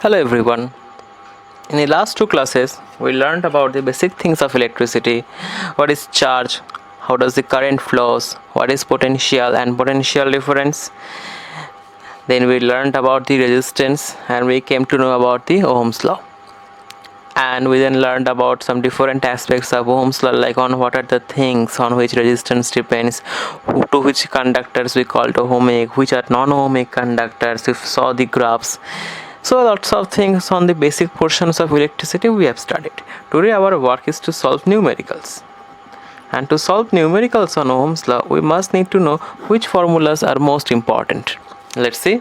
Hello everyone. In the last two classes, we learned about the basic things of electricity. What is charge? How does the current flows? What is potential and potential difference? Then we learned about the resistance and we came to know about the Ohm's law. And we then learned about some different aspects of Ohm's law, like on what are the things on which resistance depends, to which conductors we call to ohmic, which are non-ohmic conductors. We saw the graphs. So lots of things on the basic portions of electricity we have studied. Today our work is to solve numericals. And to solve numericals on Ohm's law, we must need to know which formulas are most important. Let's see.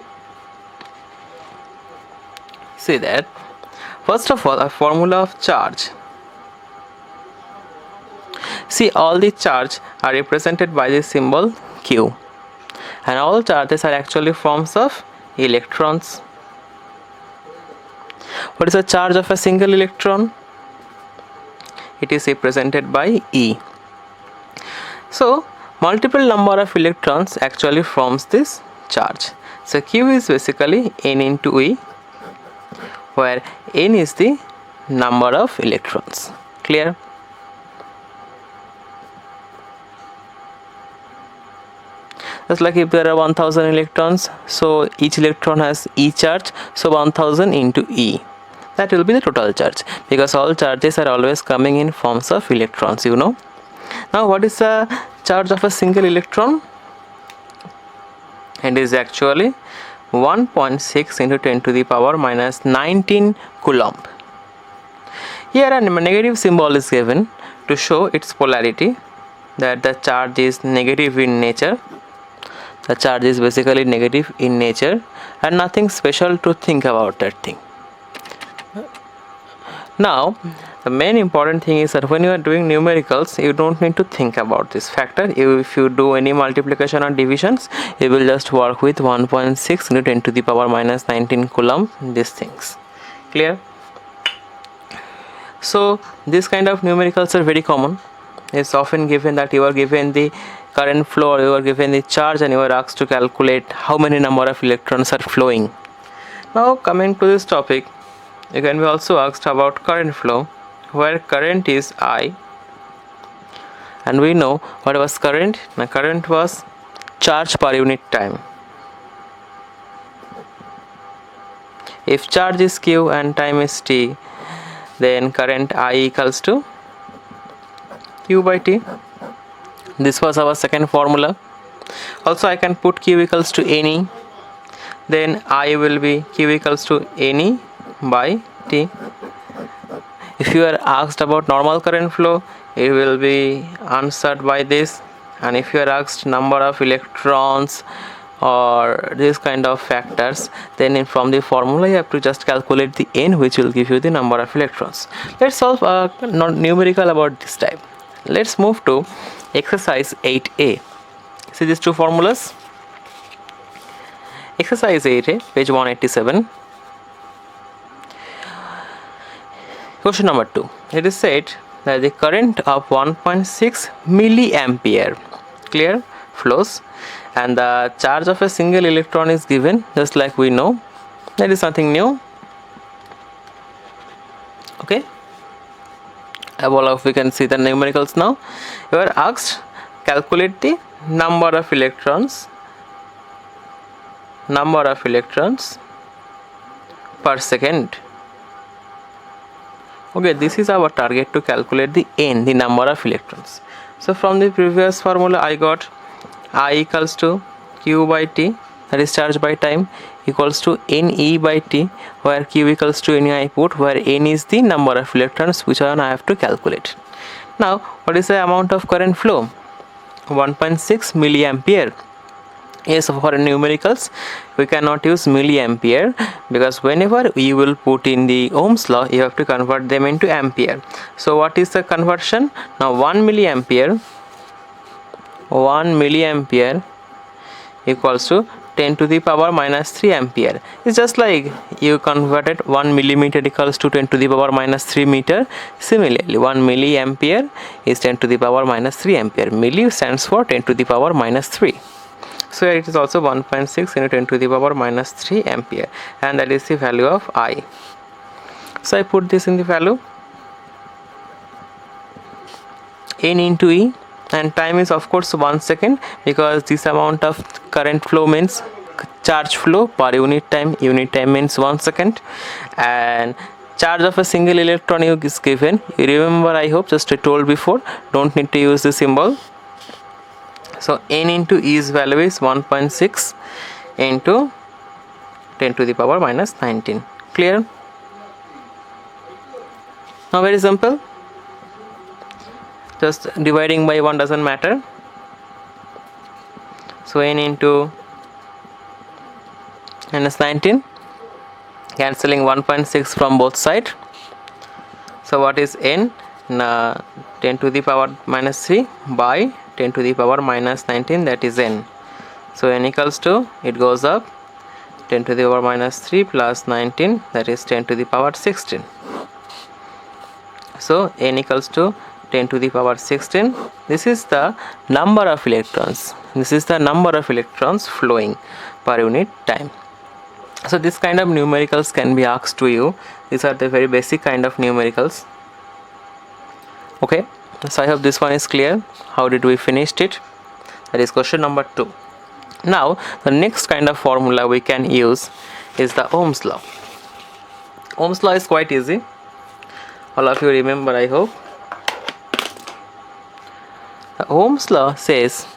See that. First of all, a formula of charge. See, all the charge are represented by the symbol Q. And all charges are actually forms of electrons. What is the charge of a single electron? It is represented by E. So, multiple number of electrons actually forms this charge. So, Q is basically N into E, where N is the number of electrons. Clear? Just like if there are 1000 electrons, so each electron has E charge, so 1000 into E. That will be the total charge, because all charges are always coming in forms of electrons, you know. Now what is the charge of a single electron? It is actually 1.6 into 10 to the power minus 19 coulomb. Here a negative symbol is given to show its polarity, that the charge is negative in nature. The charge is basically negative in nature and nothing special to think about that thing. Now the main important thing is that when you are doing numericals, you don't need to think about this factor. If you do any multiplication or divisions, you will just work with 1.6 into 10 to the power minus 19 coulomb, these things. Clear? So this kind of numericals are very common. It's often given that you are given the current flow, or you are given the charge, and you are asked to calculate how many number of electrons are flowing. Now coming to this topic, you can be also asked about current flow, where current is I, and we know what was current. Now current was charge per unit time. If charge is Q and time is T, then current I equals to Q by T. This was our second formula. Also I can put Q equals to NE, then I will be Q equals to NE by T. If you are asked about normal current flow, it will be answered by this. And if you are asked number of electrons or this kind of factors, then from the formula you have to just calculate the N, which will give you the number of electrons. Let's solve a numerical about this type. Let's move to exercise 8a. See these two formulas. Exercise 8a, page 187. Question number 2. It is said that the current of 1.6 milliampere, clear, flows, and the charge of a single electron is given, just like we know. That is nothing new. Okay. We can see the numericals now. You are asked calculate the number of electrons per second. Okay, this is our target, to calculate the N, the number of electrons. So from the previous formula I got I equals to Q by T, that is charge by time, equals to NE by T, where Q equals to NE I put, where N is the number of electrons which I have to calculate. Now what is the amount of current flow? 1.6 milliampere. Yes, for numericals we cannot use milliampere, because whenever you will put in the Ohm's law, you have to convert them into ampere. So what is the conversion? Now 1 milliampere equals to 10 to the power minus 3 ampere. It's just like you converted 1 millimeter equals to 10 to the power minus 3 meter. Similarly, 1 milliampere is 10 to the power minus 3 ampere. Milli stands for 10 to the power minus 3. So here it is also 1.6 into 10 to the power minus 3 ampere, and that is the value of I. So I put this in the value N into E, and time is of course 1 second, because this amount of current flow means charge flow per unit time means 1 second, and charge of a single electron is given. You remember, I hope, just I told before, don't need to use the symbol. So N into E's value is 1.6 into 10 to the power minus 19. Clear? Now very simple, just dividing by 1 doesn't matter. So N into minus 19, cancelling 1.6 from both sides. So what is N? 10 to the power minus 3 by 10 to the power minus 19, that is N. So N equals to, it goes up, 10 to the power minus 3 plus 19, that is 10 to the power 16. So N equals to 10 to the power 16. This is the number of electrons. This is the number of electrons flowing per unit time. So this kind of numericals can be asked to you. These are the very basic kind of numericals. Okay, so I hope this one is clear. How did we finish it? That is question number 2. Now the next kind of formula we can use is the Ohm's law. Ohm's law is quite easy. All of you remember, I hope. The Ohm's law says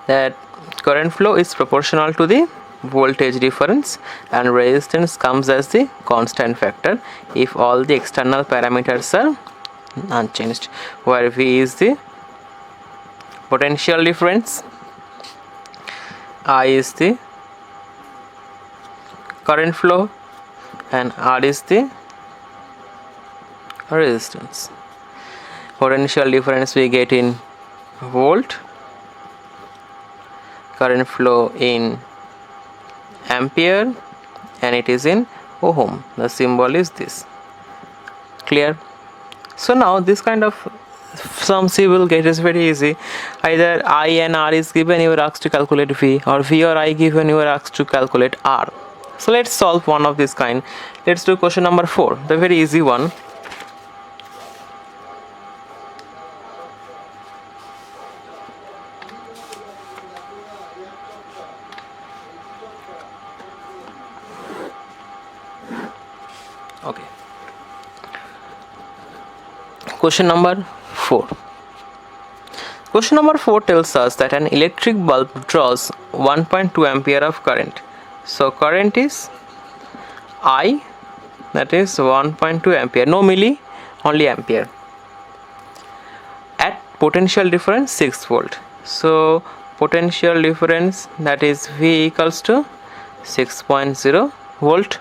that current flow is proportional to the voltage difference, and resistance comes as the constant factor if all the external parameters are unchanged, where V is the potential difference, I is the current flow, and R is the resistance. Potential difference we get in volt, current flow in ampere, and it is in ohm. The symbol is this. Clear? So now this kind of sums you will get is very easy. Either I and R is given, you are asked to calculate V, or V or I given, you are asked to calculate R. So let's solve one of this kind. Let's do question number 4, the very easy one. Okay. Question number 4. Question number 4 tells us that an electric bulb draws 1.2 ampere of current. So current is I, that is 1.2 ampere, no milli, only ampere, at potential difference 6 volt. So potential difference, that is V equals to 6.0 volt.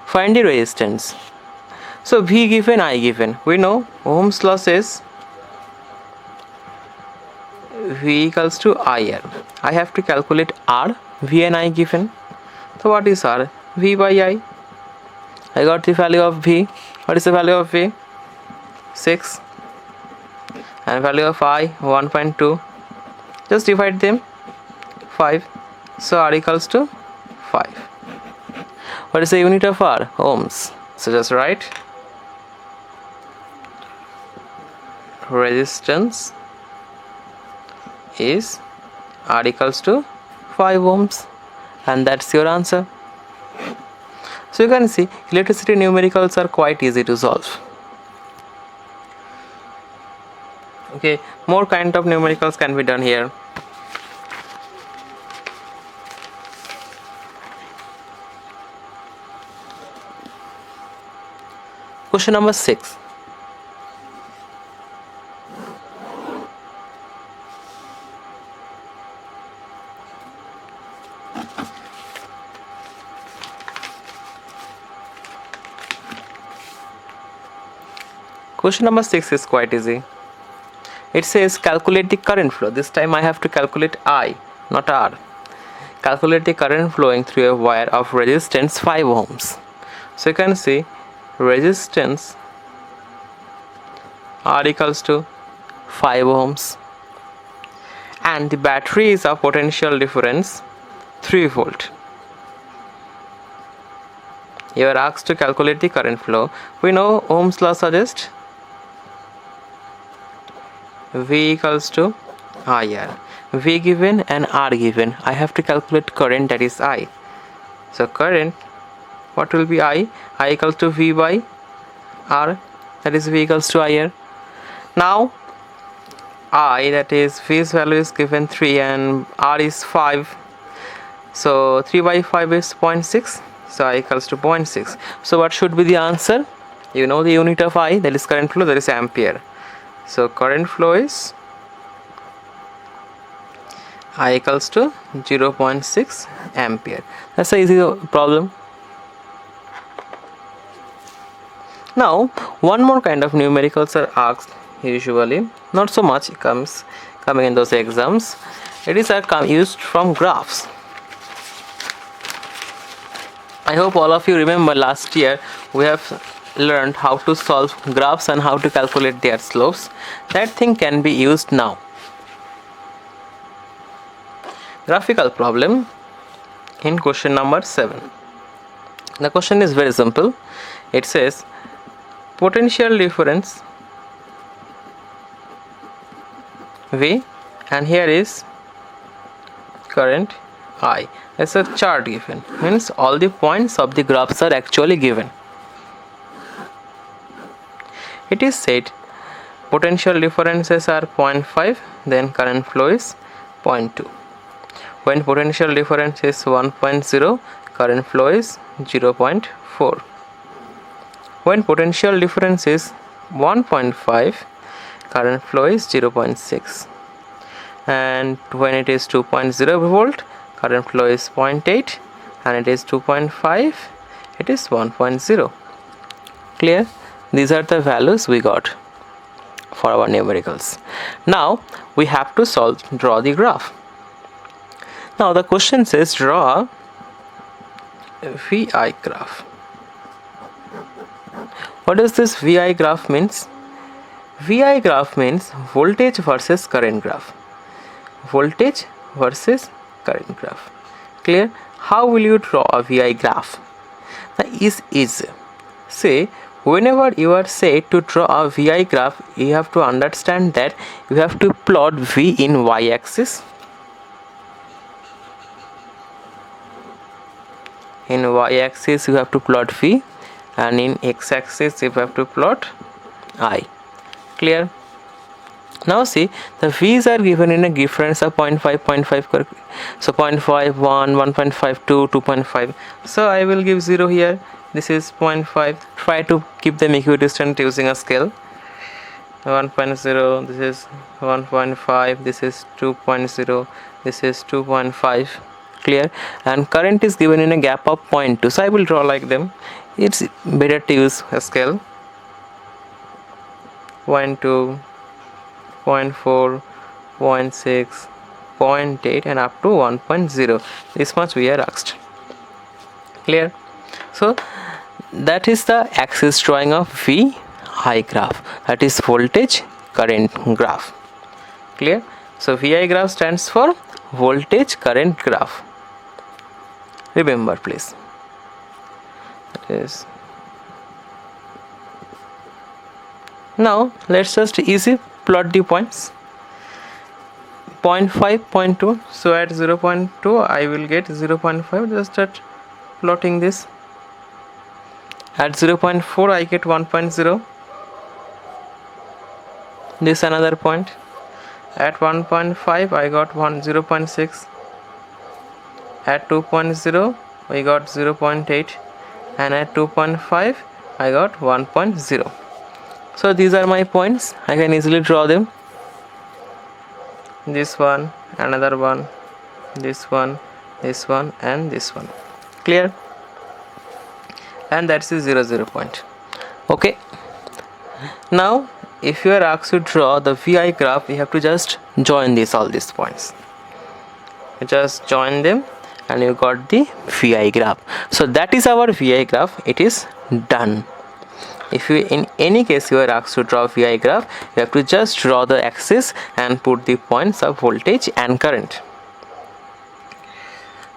Find the resistance. So V given, I given. We know Ohm's law says V equals to IR. I have to calculate R. V and I given. So what is R? V by I. I got the value of V. What is the value of V? 6. And value of I, 1.2. Just divide them. 5. So R equals to 5. What is the unit of R? Ohms. So just write resistance is R equals to 5 ohms, and that's your answer. So you can see electricity numericals are quite easy to solve. Okay, more kind of numericals can be done here. Question number 6. Question number 6 is quite easy. It says calculate the current flow. This time I have to calculate I, not R. Calculate the current flowing through a wire of resistance 5 ohms. So you can see resistance R equals to 5 ohms, and the battery is of potential difference 3 volt. You are asked to calculate the current flow. We know Ohm's law suggests V equals to IR. V given and R given. I have to calculate current, that is I. So current, what will be I? I equals to V by R, that is V equals to IR. Now I, that is V's value is given 3 and R is 5. So 3 by 5 is 0.6. So I equals to 0.6. So what should be the answer? You know the unit of I, that is current flow, that is ampere. So current flow is I equals to 0.6 ampere. That's an easy problem. Now one more kind of numericals are asked usually. Not so much coming in those exams. It is used from graphs. I hope all of you remember last year we have learned how to solve graphs and how to calculate their slopes. That thing can be used now. Graphical problem in question number 7. The question is very simple. It says potential difference V and here is current I. It's a chart given, means all the points of the graphs are actually given. It is said potential differences are 0.5, then current flow is 0.2. When potential difference is 1.0, current flow is 0.4. When potential difference is 1.5, current flow is 0.6. And when it is 2.0 volt, current flow is 0.8, and it is 2.5, it is 1.0. Clear? These are the values we got for our numericals. Now we have to draw the graph. Now the question says draw VI graph. What does this VI graph means? VI graph means voltage versus current graph. Voltage versus current graph. Clear? How will you draw a VI graph? That is easy. Say whenever you are said to draw a VI graph, you have to understand that you have to plot V in y-axis. In y-axis you have to plot V, and in x-axis you have to plot I. Clear? Now see, the V's are given in a difference of 0.5, 0.5. So 0.5, 1, 1.52, 2.5. So I will give 0 here. This is 0.5. Try to keep them equidistant using a scale. 1.0, this is 1.5, this is 2.0, this is 2.5. Clear? And current is given in a gap of 0.2. So I will draw like them. It's better to use a scale. 0.2, 0.4, 0.6, 0.8 and up to 1.0. This much we are asked. Clear? So that is the axis drawing of VI graph. That is voltage current graph. Clear? So VI graph stands for voltage current graph. Remember please. That is. Now let's just easy plot the points. 0.5, 0.2. So at 0.2 I will get 0.5. Just start plotting this. At 0.4 I get 1.0. This another point. At 1.5 I got 0.6. At 2.0 we got 0.8, and at 2.5 I got 1.0. So these are my points. I can easily draw them. This one, another one, this one, and this one. Clear? And that's the 0, 0 point. Okay. Now if you are asked to draw the VI graph, you have to just join all these points. You just join them and you got the VI graph. So that is our VI graph. It is done. if you in any case you are asked to draw VI graph, you have to just draw the axis and put the points of voltage and current.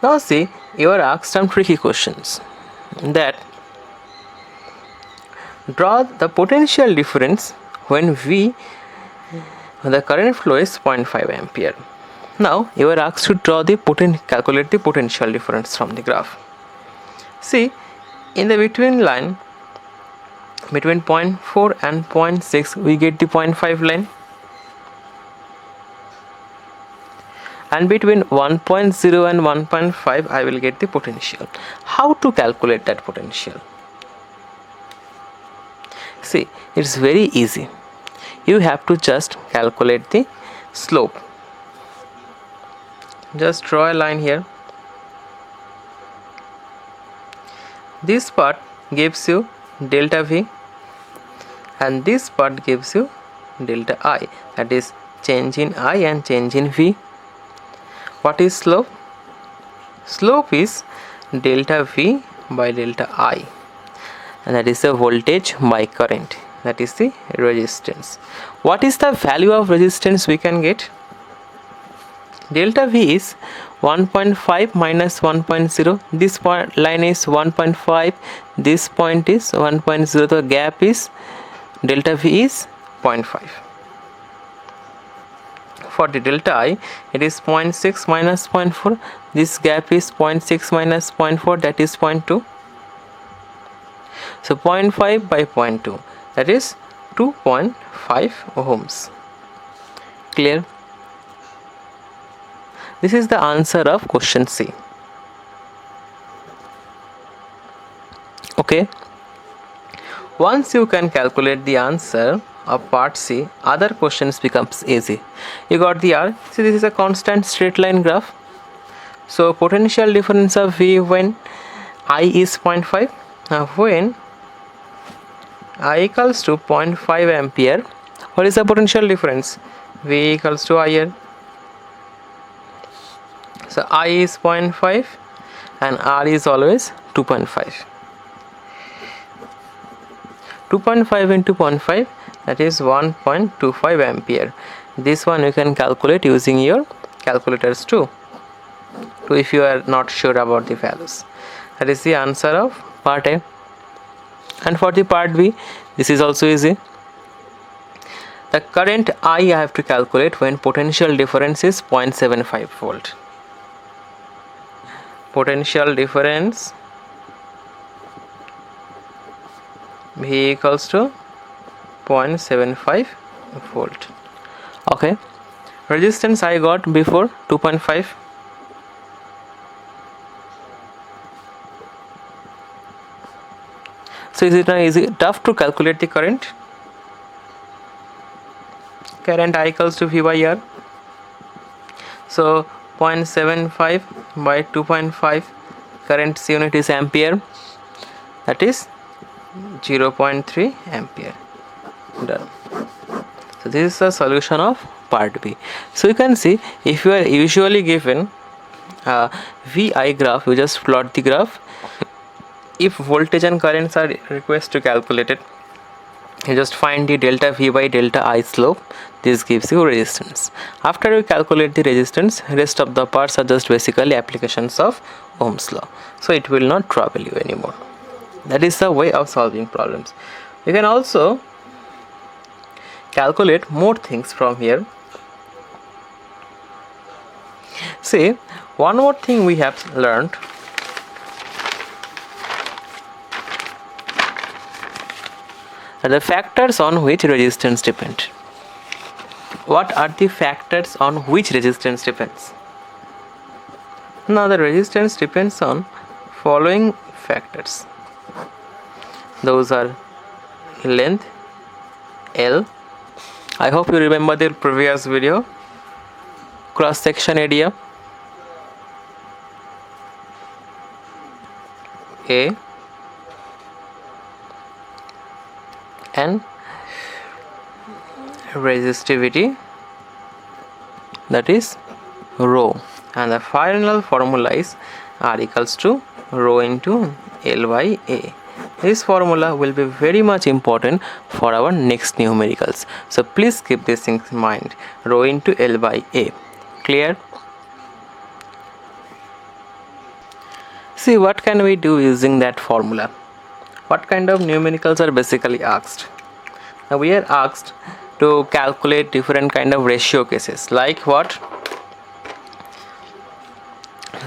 Now see, you are asked some tricky questions, that draw the potential difference when the current flow is 0.5 ampere. Now you are asked to draw calculate the potential difference from the graph. See, in the between line between 0.4 and 0.6 we get the 0.5 line, and between 1.0 and 1.5 I will get the potential. How to calculate that potential? See, it's very easy. You have to just calculate the slope. Just draw a line here. This part gives you delta V and this part gives you delta I, that is change in I and change in V. What is slope? Slope is delta V by delta I, and that is the voltage by current, that is the resistance. What is the value of resistance we can get? Delta V is 1.5 minus 1.0. This point line is 1.5, this point is 1.0, the gap is delta V is 0.5. For the delta I, it is 0.6 minus 0.4, this gap is 0.6 minus 0.4, that is 0.2. So 0.5 by 0.2, that is 2.5 ohms. Clear? This is the answer of question C. Okay. Once you can calculate the answer of part C, other questions becomes easy. You got the R. See, this is a constant straight line graph. So potential difference of V when I is 0.5. Now when I equals to 0.5 ampere, what is the potential difference? V equals to IR. So I is 0.5 and R is always 2.5. 2.5 into 0.5, that is 1.25 ampere. This one you can calculate using your calculators too, if you are not sure about the values. That is the answer of part A. And for the part B, this is also easy. The current I have to calculate when potential difference is 0.75 volt. Potential difference V equals to 0.75 volt. Okay. Resistance I got before 2.5. So is it tough to calculate the current? Current I equals to V by R. So 0.75 by 2.5, current's unit is ampere, that is 0.3 ampere. Done. So this is the solution of part B. So you can see, if you are usually given a VI graph, you just plot the graph. If voltage and currents are requested to calculate it, you just find the delta V by delta I slope. This gives you resistance. After you calculate the resistance, rest of the parts are just basically applications of Ohm's law. So it will not trouble you anymore. That is the way of solving problems. You can also calculate more things from here. See, one more thing we have learned. The factors on which resistance depend. What are the factors on which resistance depends? Now the resistance depends on following factors. Those are length, L. I hope you remember the previous video. Cross section area, A, and resistivity, that is rho, and the final formula is R equals to rho into L by A. This formula will be very much important for our next numericals. So please keep this in mind. Rho into L by A. Clear? See, what can we do using that formula? What kind of numericals are basically asked? Now we are asked to calculate different kind of ratio cases, like what?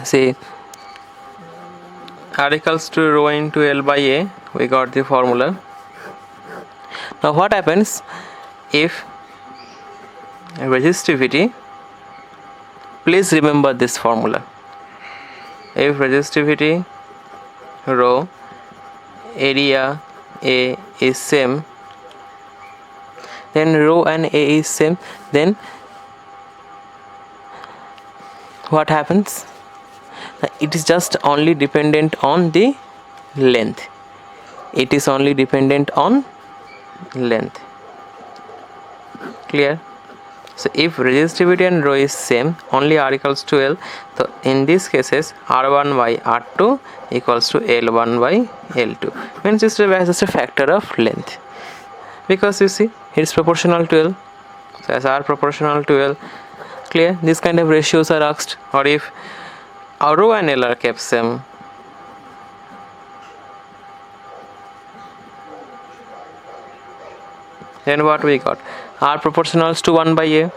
Say R equals to rho into L by A. We got the formula. Now what happens if resistivity, please remember this formula. If resistivity rho, area A is same, then rho and A is same, then what happens? It is just only dependent on the length. It is only dependent on length. Clear? So if resistivity and rho is same, only R equals to L, so in these cases R1 by R2 equals to L1 by L2. Means it's just a factor of length, because you see it's proportional to L. So as R proportional to L, clear? This kind of ratios are asked. Or if rho and L are kept same, then what we got? R proportionals to 1 by A.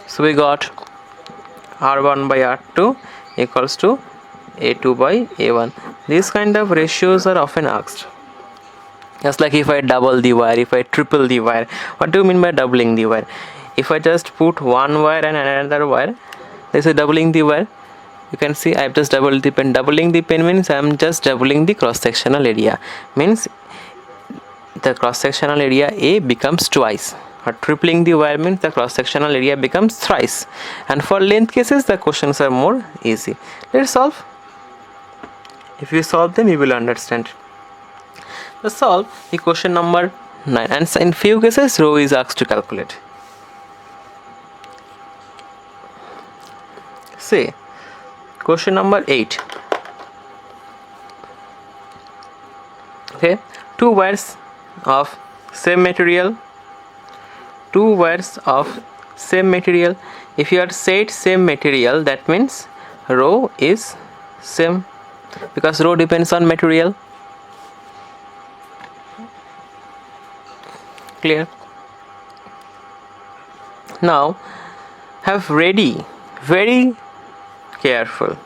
So we got R1 by R2 equals to A2 by A1. These kind of ratios are often asked. Just like if I double the wire, if I triple the wire. What do you mean by doubling the wire? If I just put one wire and another wire, this is doubling the wire. You can see I have just doubled the pen. Doubling the pen means I am just doubling the cross-sectional area. Means the cross-sectional area A becomes twice. Or tripling the wire means the cross-sectional area becomes thrice. And for length cases, the questions are more easy. Let's solve. If you solve them, you will understand. Let's solve the question number 9. And in few cases, rho is asked to calculate. Say, question number 8. Okay, two wires of same material. Two wires of same material. If you are said same material, that means rho is same, because rho depends on material. Clear? Now have ready, very careful.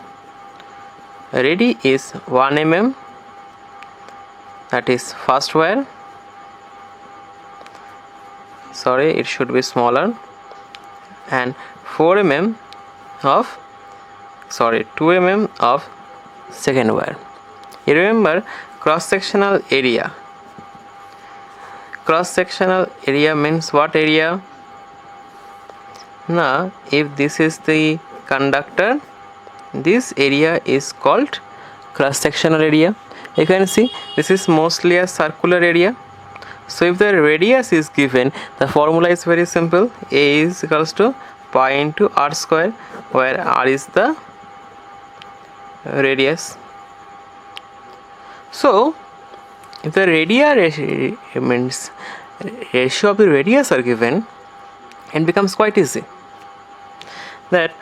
Ready is 1 mm, that is first wire. Sorry, it should be smaller. And 4 mm of, sorry, 2 mm of second wire. You remember cross-sectional area. Cross-sectional area means what area? Now, if this is the conductor, this area is called cross-sectional area. You can see this is mostly a circular area. So if the radius is given, the formula is very simple. A is equals to pi into r square, where r is the radius. So if the means ratio of the radius are given, it becomes quite easy. That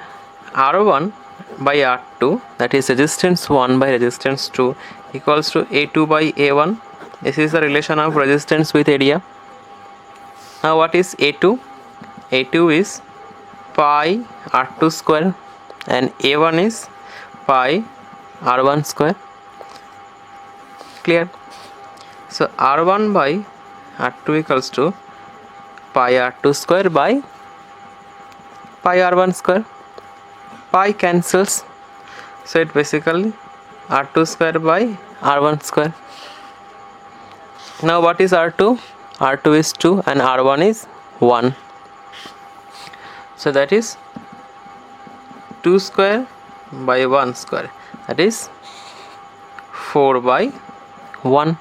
R1 by R2, that is resistance 1 by resistance 2, equals to A2 by A1. This is the relation of resistance with area. Now what is A2? A2 is pi R2 square, and A1 is pi R1 square. Clear? So R1 by R2 equals to pi R2 square by pi R1 square. Pi cancels, so it basically R2 square by R1 square. Now what is R2? R2 is 2 and R1 is 1. So that is 2 square by 1 square, that is 4 by 1.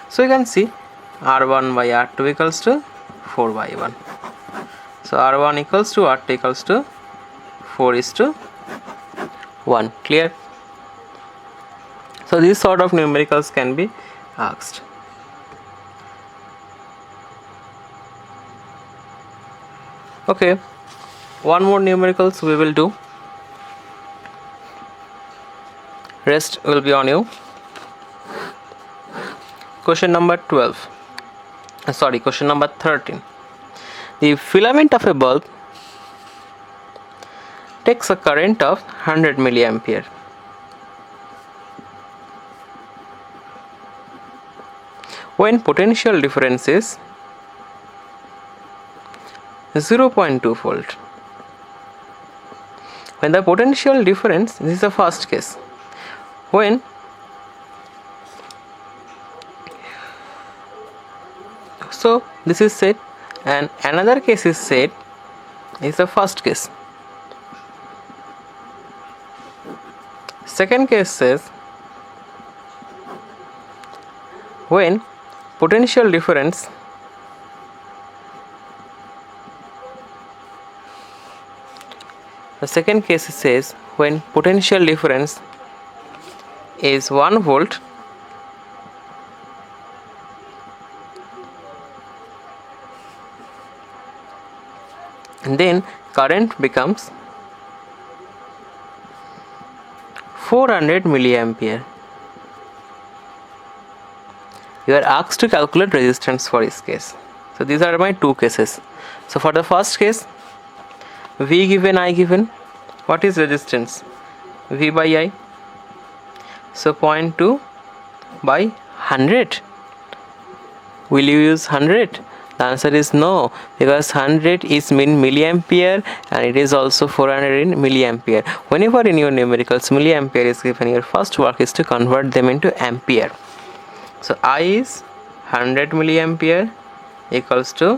So you can see R1 by R2 equals to 4 by 1. So R1 equals to R2 equals to 4 is to 1. Clear? So these sort of numericals can be asked. Okay, one more numericals we will do. Rest will be on you. Question number 13. The filament of a bulb takes a current of 100 milliampere. When potential difference is 0.2 volt. When the potential difference, this is the first case. When so this is said, and another case is said, is the first case. Second case says when potential difference when potential difference is 1 volt, and then current becomes 400 milliampere. You are asked to calculate resistance for this case. So these are my two cases. So for the first case, V given, I given. What is resistance? V by I. So 0.2 by 100. Will you use 100? The answer is no, because 100 is in milliampere and it is also 400 in milliampere. Whenever in your numericals milliampere is given, your first work is to convert them into ampere. So I is 100 milliampere equals to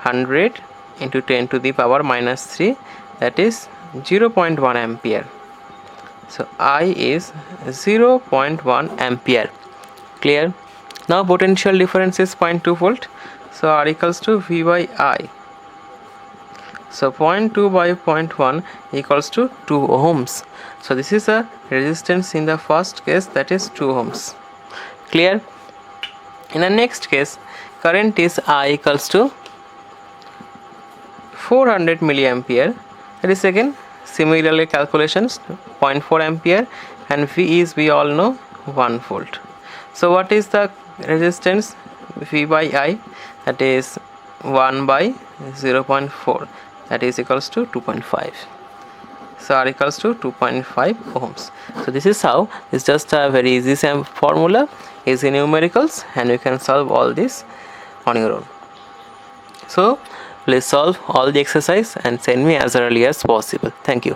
100 into 10 to the power minus 3, that is 0.1 ampere. So I is 0.1 ampere. Clear? Now potential difference is 0.2 volt. So R equals to V by I. So 0.2 by 0.1 equals to 2 ohms. So this is a resistance in the first case, that is 2 ohms. Clear? In the next case, current is I equals to 400 milliampere. That is again similarly calculations 0.4 ampere, and V is, we all know, 1 volt. So what is the resistance? V by I, that is 1 by 0.4, that is equals to 2.5. So R equals to 2.5 ohms. So this is how, it's just a very easy formula, easy numericals, and you can solve all this on your own. So please solve all the exercise and send me as early as possible. Thank you.